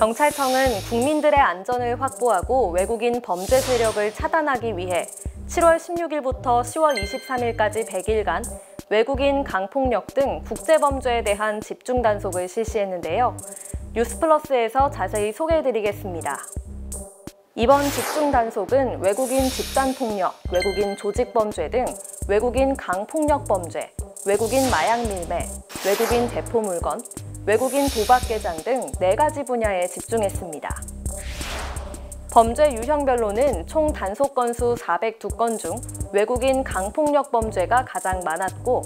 경찰청은 국민들의 안전을 확보하고 외국인 범죄 세력을 차단하기 위해 7월 16일부터 10월 23일까지 100일간 외국인 강폭력 등 국제범죄에 대한 집중 단속을 실시했는데요. 뉴스플러스에서 자세히 소개해드리겠습니다. 이번 집중 단속은 외국인 집단폭력, 외국인 조직범죄 등 외국인 강폭력범죄, 외국인 마약 밀매, 외국인 대포물건, 외국인 도박 계장 등 4가지 분야에 집중했습니다. 범죄 유형별로는 총 단속 건수 402건 중 외국인 강폭력 범죄가 가장 많았고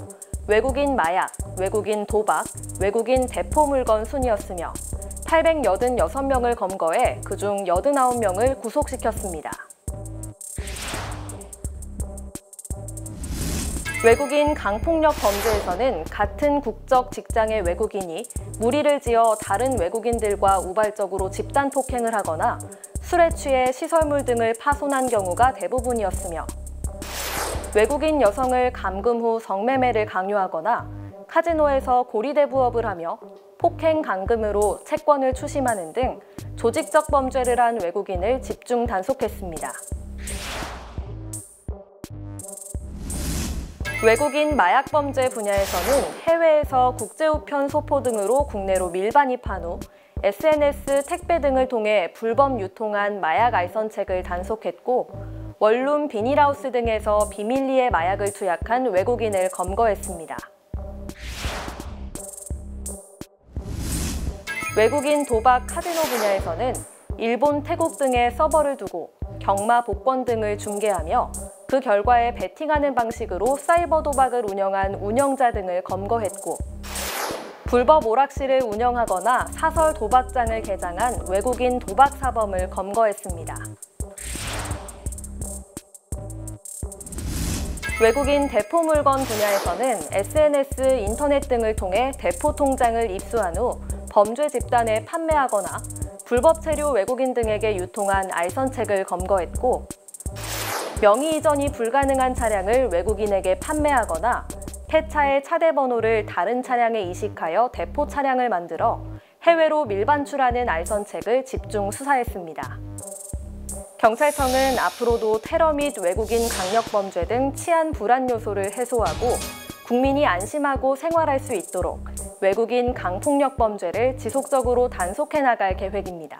외국인 마약, 외국인 도박, 외국인 대포물건 순이었으며 886명을 검거해 그중 89명을 구속시켰습니다. 외국인 강폭력 범죄에서는 같은 국적 직장의 외국인이 무리를 지어 다른 외국인들과 우발적으로 집단 폭행을 하거나 술에 취해 시설물 등을 파손한 경우가 대부분이었으며 외국인 여성을 감금 후 성매매를 강요하거나 카지노에서 고리대부업을 하며 폭행 감금으로 채권을 추심하는 등 조직적 범죄를 한 외국인을 집중 단속했습니다. 외국인 마약 범죄 분야에서는 해외에서 국제우편 소포 등으로 국내로 밀반입한 후 SNS, 택배 등을 통해 불법 유통한 마약 알선책을 단속했고 원룸, 비닐하우스 등에서 비밀리에 마약을 투약한 외국인을 검거했습니다. 외국인 도박 카지노 분야에서는 일본, 태국 등에 서버를 두고 경마, 복권 등을 중개하며 그 결과에 베팅하는 방식으로 사이버 도박을 운영한 운영자 등을 검거했고 불법 오락실을 운영하거나 사설 도박장을 개장한 외국인 도박 사범을 검거했습니다. 외국인 대포물건 분야에서는 SNS, 인터넷 등을 통해 대포 통장을 입수한 후 범죄 집단에 판매하거나 불법 체류 외국인 등에게 유통한 알선책을 검거했고 명의 이전이 불가능한 차량을 외국인에게 판매하거나 폐차의 차대 번호를 다른 차량에 이식하여 대포 차량을 만들어 해외로 밀반출하는 알선책을 집중 수사했습니다. 경찰청은 앞으로도 테러 및 외국인 강력범죄 등 치안 불안 요소를 해소하고 국민이 안심하고 생활할 수 있도록 외국인 강폭력 범죄를 지속적으로 단속해 나갈 계획입니다.